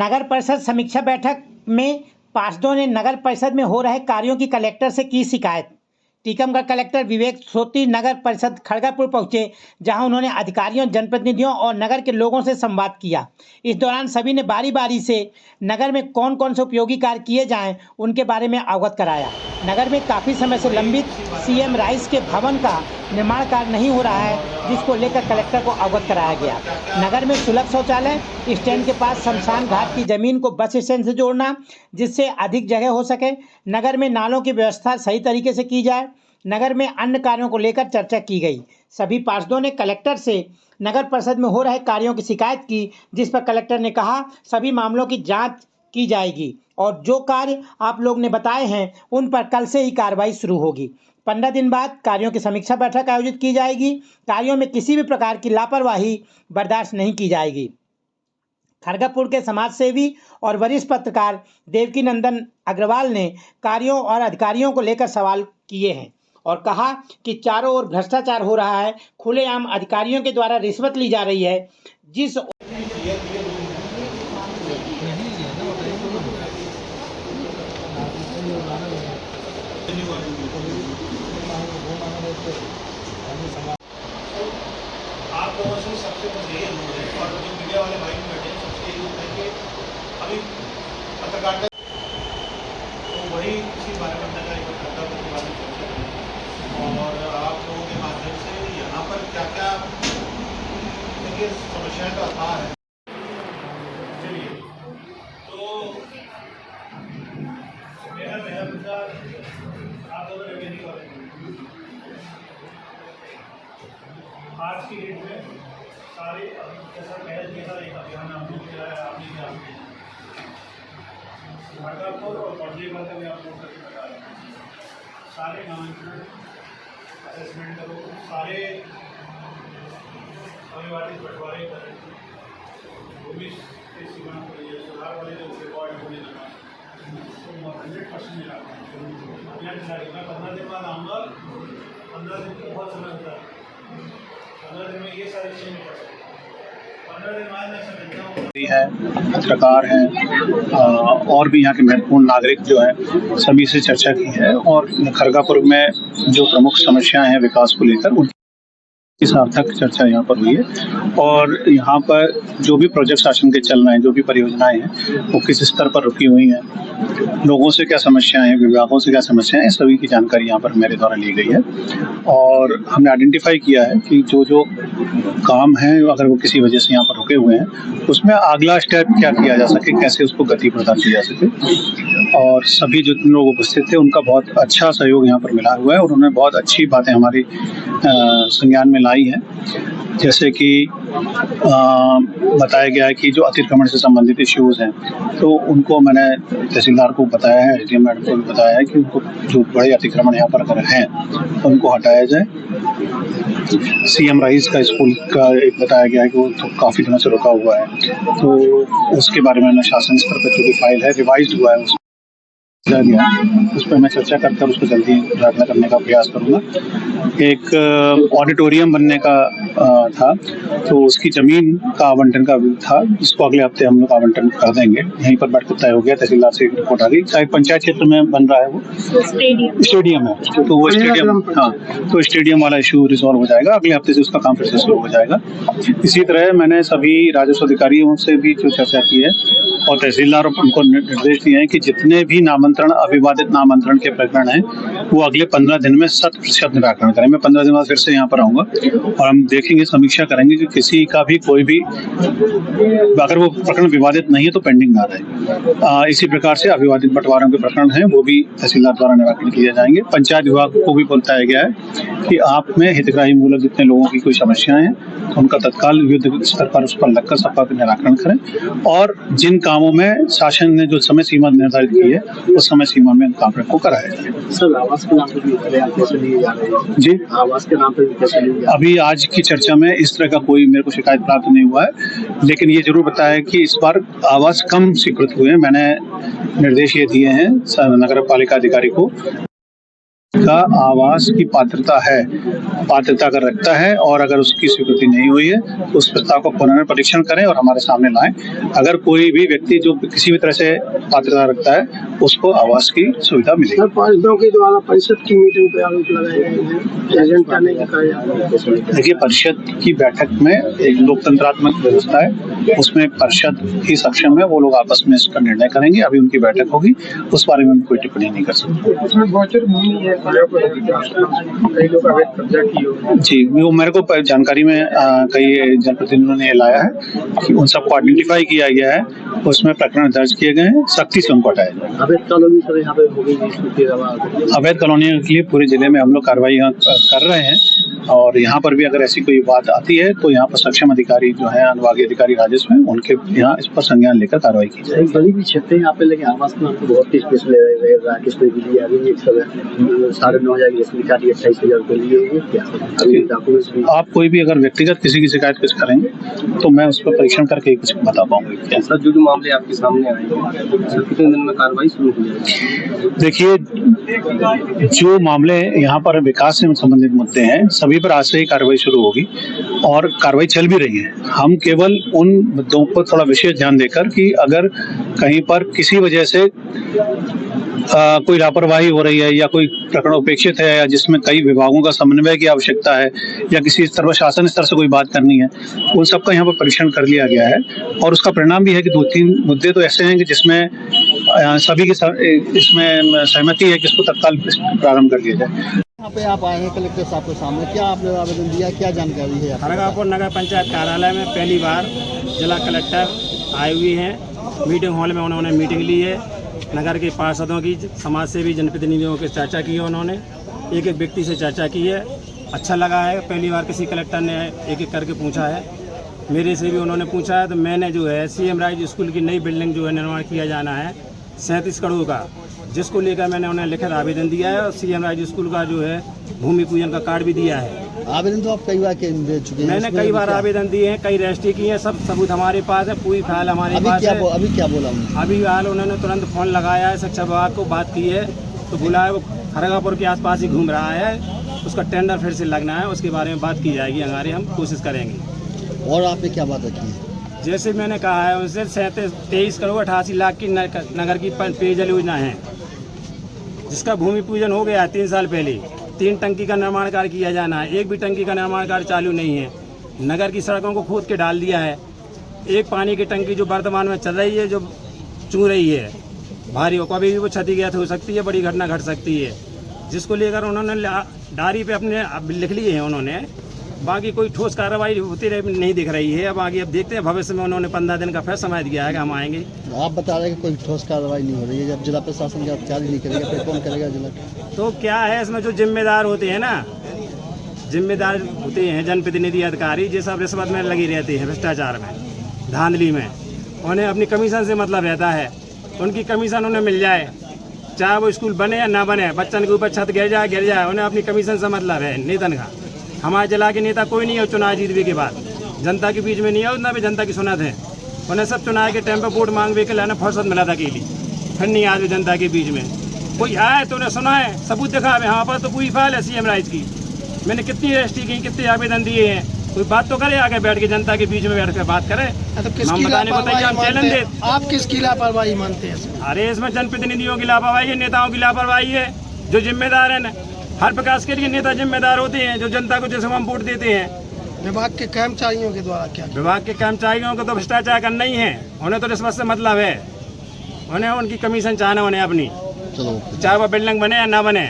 नगर परिषद समीक्षा बैठक में पार्षदों ने नगर परिषद में हो रहे कार्यों की कलेक्टर से की शिकायत। टीकमगढ़ कलेक्टर विवेक सोती नगर परिषद खड़गपुर पहुंचे, जहां उन्होंने अधिकारियों, जनप्रतिनिधियों और नगर के लोगों से संवाद किया। इस दौरान सभी ने बारी बारी से नगर में कौन कौन से उपयोगी कार्य किए जाएं, उनके बारे में अवगत कराया। नगर में काफ़ी समय से लंबित सीएम राइस के भवन का निर्माण कार्य नहीं हो रहा है, जिसको लेकर कलेक्टर को अवगत कराया गया। नगर में सुलभ शौचालय, स्टैंड के पास शमशान घाट की जमीन को बस स्टैंड से जोड़ना, जिससे अधिक जगह हो सके। नगर में नालों की व्यवस्था सही तरीके से की जाए। नगर में अन्य कार्यों को लेकर चर्चा की गई। सभी पार्षदों ने कलेक्टर से नगर परिषद में हो रहे कार्यों की शिकायत की, जिस पर कलेक्टर ने कहा सभी मामलों की जांच की जाएगी और जो कार्य आप लोग ने बताए हैं उन पर कल से ही कार्रवाई शुरू होगी। 15 दिन बाद कार्यों की समीक्षा बैठक आयोजित की जाएगी। कार्यों में किसी भी प्रकार की लापरवाही बर्दाश्त नहीं की जाएगी। खड़गपुर के समाजसेवी और वरिष्ठ पत्रकार देवकी नंदन अग्रवाल ने कार्यों और अधिकारियों को लेकर सवाल किए हैं और कहा कि चारों ओर भ्रष्टाचार हो रहा है, खुलेआम अधिकारियों के द्वारा रिश्वत ली जा रही है। जिस आप लोगों से सबसे बस यही अनुरोध है और जो मीडिया वाले भाई भी बैठे हैं सबसे यही होता है कि अभी पत्रकारिता तो वही इसी बारे में अपना पत्रकारिता के बारे में चर्चा करें और आप लोगों के माध्यम से यहाँ पर क्या क्या देखिए समस्याएं तो अथाह है। चलिए तो मेरा विचार आप लोगों ने नहीं कर आज की डेट में सारे जैसा पहले किया था एक अभियान आपने चलाया, आपने क्या खड़गपुर और पौड़ीगढ़ का भी आप लोग करके बता रहे हैं। सारे नामांकन असेसमेंट करो, सारे अविवादित बंटवारे करें, भूमि के सीमा को सुधार वाले जो रिकॉर्ड होने लगा तो 100% मिला अभियान चलाएगा। मैं 15 दिन बाद आऊँगा। 15 दिन तो बहुत समय होता है, 15 दिन में ये सारी चीज़ें नहीं पड़ती। 15 दिन बाद मैं समझता हूँ है, पत्रकार हैं और भी यहाँ के महत्वपूर्ण नागरिक जो हैं सभी से चर्चा की है और खड़गपुर में जो प्रमुख समस्याएं हैं विकास को लेकर उनकी सार्थक चर्चा यहाँ पर हुई है और यहाँ पर जो भी प्रोजेक्ट शासन के चल रहे हैं, जो भी परियोजनाएं हैं वो किस स्तर पर रुकी हुई हैं, लोगों से क्या समस्याएं हैं, विभागों से क्या समस्याएं हैं, सभी की जानकारी यहाँ पर मेरे द्वारा ली गई है और हमने आइडेंटिफाई किया है कि जो जो काम है अगर वो किसी वजह से यहाँ पर रुके हुए हैं उसमें अगला स्टेप क्या किया जा सके, कैसे उसको गति प्रदान की जा सके। और सभी जितने लोग उपस्थित थे उनका बहुत अच्छा सहयोग यहाँ पर मिला हुआ है और उन्होंने बहुत अच्छी बातें हमारी संज्ञान में लाई है। जैसे कि बताया गया है कि जो अतिक्रमण से संबंधित इश्यूज हैं तो उनको मैंने तहसीलदार को बताया है, एसडीएम मैडम को भी बताया है कि उनको जो बड़े अतिक्रमण यहाँ पर अगर हैं तो उनको हटाया जाए। सीएम राइस का स्कूल का एक बताया गया है कि वो तो काफ़ी दिनों से रुका हुआ है तो उसके बारे में शासन स्तर पर जो भी फाइल है रिवाइज हुआ है गया उस पर मैं चर्चा करकर उसको जल्दी उजागर करने का प्रयास करूंगा। एक ऑडिटोरियम बनने का था तो उसकी जमीन का आवंटन का था, जिसको अगले हफ्ते हम लोग आवंटन कर देंगे। यहीं पर बैठक तय हो गया, तहसीलदार से एक रिपोर्ट आ गई। शायद पंचायत क्षेत्र में बन रहा है वो स्टेडियम है तो वो स्टेडियम तो स्टेडियम वाला इशू रिजॉल्व हो जाएगा। अगले हफ्ते से उसका काम फिर से शुरू हो जाएगा। इसी तरह मैंने सभी राजस्व अधिकारियों से भी जो चर्चा की है और तहसीलदार उनको निर्देश दिए हैं कि जितने भी नामांतरण अविवादित नामांतरण के प्रकरण हैं वो अगले 15 दिन में 100% निराकरण करें। मैं 15 दिन बाद फिर से यहाँ पर आऊँगा और हम देखेंगे, समीक्षा करेंगे कि किसी का भी कोई भी अगर वो प्रकरण विवादित नहीं है तो पेंडिंग ना रहे। इसी प्रकार से अविवादित बंटवारों के प्रकरण हैं वो भी तहसीलदार द्वारा निराकरण किए जाएंगे। पंचायत विभाग को भी बताया गया है कि आप में हितग्राही मूलक जितने लोगों की कोई समस्याएं हैं तो उनका तत्काल युद्ध स्तर पर उस पर लगकर सबका निराकरण करें और जिन कामों में शासन ने जो समय सीमा निर्धारित की है उस समय सीमा में काम को कराया जाए। सर, आवास के नाम पर कैसे लिए जा रहे हैं? जी, आवास के नाम पर कैसे लिए जा रहे हैं? अभी आज की चर्चा में इस तरह का कोई मेरे को शिकायत प्राप्त नहीं हुआ है, लेकिन ये जरूर बताया कि इस बार आवास कम स्वीकृत हुए हैं। मैंने निर्देश ये दिए हैं नगर पालिका अधिकारी को का आवास की पात्रता अगर रखता है और अगर उसकी स्वीकृति नहीं हुई है तो उस प्रस्ताव को पुनर्परीक्षण करें और हमारे सामने लाएं। अगर कोई भी व्यक्ति जो किसी भी तरह से पात्रता रखता है उसको आवास की सुविधा मिलेगी। सर, पार्षदों के द्वारा परिषद की मीटिंग पे आरोप लगाए गए हैं, एजेंट आने का कहा जा रहा है। देखिए, परिषद की बैठक में एक लोकतंत्रात्मक व्यवस्था है, उसमें परिषद ही सक्षम है, वो लोग आपस में इसका निर्णय करेंगे। अभी उनकी बैठक होगी, उस बारे में कोई टिप्पणी नहीं कर सकते। उसमें गोचर भूमि है, कई लोग अवैध कब्जा किए। जी, वो मेरे को जानकारी में कई जनप्रतिनिधियों ने लाया है कि उन सबको आइडेंटिफाई किया गया है, उसमें प्रकरण दर्ज किए गए हैं, सख्ती से उनको हटाया जाए। अवैध कॉलोनी सर यहाँ पे हो गई, अवैध कॉलोनियों के लिए पूरे जिले में हम लोग कार्रवाई कर रहे हैं और यहाँ पर भी अगर ऐसी कोई बात आती है तो यहाँ पर सक्षम अधिकारी जो है, अनुभागीय अधिकारी राजस्व में, उनके यहाँ इस पर संज्ञान लेकर कार्रवाई की जाए। बड़ी भी क्षेत्र है यहाँ पे, लेकिन आवास में आपको बहुत स्पेस ले रहे हैं, किसने भी लिया अभी एक समय 9,500 की सरकारी 28,000 रुपये लिए क्या अभी डॉक्यूमेंट्स भी। आप कोई भी अगर व्यक्तिगत किसी की शिकायत कुछ करेंगे तो मैं उस पर परीक्षण करके ही कुछ बता पाऊंगा। सर, जो मामले आपके सामने आए हैं, सर कितने दिन में कार्रवाई शुरू हो जाएगी? देखिए, जो मामले यहाँ पर विकास से संबंधित मुद्दे हैं, सभी पर आज से ही कार्रवाई शुरू होगी और कार्रवाई चल भी रही है। हम केवल उन मुद्दों पर थोड़ा विशेष ध्यान देकर कि अगर कहीं पर किसी वजह से कोई लापरवाही हो रही है या कोई प्रकरण उपेक्षित है या जिसमें कई विभागों का समन्वय की आवश्यकता है या किसी स्तर पर शासन स्तर से कोई बात करनी है, उन सबका यहाँ पर परीक्षण कर लिया गया है और उसका परिणाम भी है कि 2-3 मुद्दे तो ऐसे हैं कि जिसमें सभी की इसमें सहमति है कि इसको तत्काल प्रारंभ कर दिया जाए। यहाँ पे आप आए हैं कलेक्टर साहब के सामने, क्या आपने आवेदन दिया, क्या जानकारी है? खड़गापुर नगर पंचायत कार्यालय में पहली बार जिला कलेक्टर आए हुए हैं। मीटिंग हॉल में उन्होंने मीटिंग ली है। नगर के पार्षदों की, समाज सेवी जनप्रतिनिधियों की चर्चा की है। उन्होंने एक एक व्यक्ति से चर्चा की है। अच्छा लगा है, पहली बार किसी कलेक्टर ने एक एक करके पूछा है। मेरे से भी उन्होंने पूछा है तो मैंने जो है CM राइज स्कूल की नई बिल्डिंग जो है निर्माण किया जाना है 37 करोड़ का, जिसको लेकर मैंने उन्हें लिखित आवेदन दिया है और CM राइज स्कूल का जो है भूमि पूजन का कार्ड भी दिया है। आवेदन तो आप कई बार दे चुके हैं? मैंने कई बार आवेदन दिए हैं, कई रजिस्ट्री किए हैं, सब सबूत हमारे पास है, पूरी फाइल हमारे पास है। अभी क्या बोला उन्होंने? अभी हाल उन्होंने तुरंत फोन लगाया है, शिक्षा विभाग को बात की है तो बोला है वो खड़गापुर के आसपास ही घूम रहा है, उसका टेंडर फिर से लगना है, उसके बारे में बात की जाएगी। हमारे हम कोशिश करेंगे। और आपने क्या बात रखी है? जैसे मैंने कहा है उनसे 23 करोड़ 88 लाख की नगर की पेयजल योजना है, जिसका भूमि पूजन हो गया 3 साल पहले। 3 टंकी का निर्माण कार्य किया जाना है, एक भी टंकी का निर्माण कार्य चालू नहीं है। नगर की सड़कों को खोद के डाल दिया है। एक पानी की टंकी जो वर्तमान में चल रही है, जो चू रही है भारी, कभी भी वो क्षतिग्रस्त हो सकती है, बड़ी घटना घट सकती है, जिसको लेकर उन्होंने डायरी पे अपने लिख लिए हैं उन्होंने। बाकी कोई ठोस कार्रवाई होती नहीं दिख रही है। अब आगे अब देखते हैं, भविष्य में उन्होंने 15 दिन का फिर समय दिया है कि हम आएंगे। आप बता रहे हैं कि कोई ठोस कार्रवाई नहीं हो रही है, जब जिला प्रशासन का अत्याचार नहीं करेगा फिर कौन करेगा? जिला तो क्या है इसमें, जो जिम्मेदार होते हैं ना, जिम्मेदार होते हैं जनप्रतिनिधि अधिकारी, ये सब रिश्वत में लगी रहते हैं, भ्रष्टाचार में, धांधली में। उन्हें अपनी कमीशन से मतलब रहता है, उनकी कमीशन उन्हें मिल जाए, चाहे वो स्कूल बने या ना बने, बच्चन के ऊपर छत गिर जाए, उन्हें अपनी कमीशन से मतलब है, नेतन का। हमारे जिला के नेता कोई नहीं है चुनाव जीतने के बाद, जनता के बीच में नहीं है, उतना भी जनता की सुनत है। उन्हें सब चुनाव के टाइम पर वोट मांगने के लाना फुर्सत मिला था अकेली, फिर नहीं आज जनता के बीच में कोई आए तो उन्हें सुना है, सबूत दिखा है। हमारे पास तो पूरी फाइल है CM राइज की, मैंने कितनी रजिस्ट्री की, कितने आवेदन दिए हैं, कोई बात तो करे, आगे बैठ के जनता के बीच में बैठ कर बात करे। हम बताने बताइए, हम चैलेंज दे। आप किसकी लापरवाही मानते हैं? अरे इसमें जनप्रतिनिधियों की लापरवाही है, नेताओं की लापरवाही है, जो जिम्मेदार है। हर प्रकाश के लिए नेता जिम्मेदार होते हैं, जो जनता को जैसे हम वोट देते हैं। विभाग के कर्मचारियों के द्वारा क्या? विभाग के कर्मचारियों को तो भ्रष्टाचार करना ही है, उन्हें तो रिश्वत से मतलब है, उन्हें उनकी कमीशन चाहना, उन्हें अपनी, चलो चाहे वह बिल्डिंग बने या ना बने।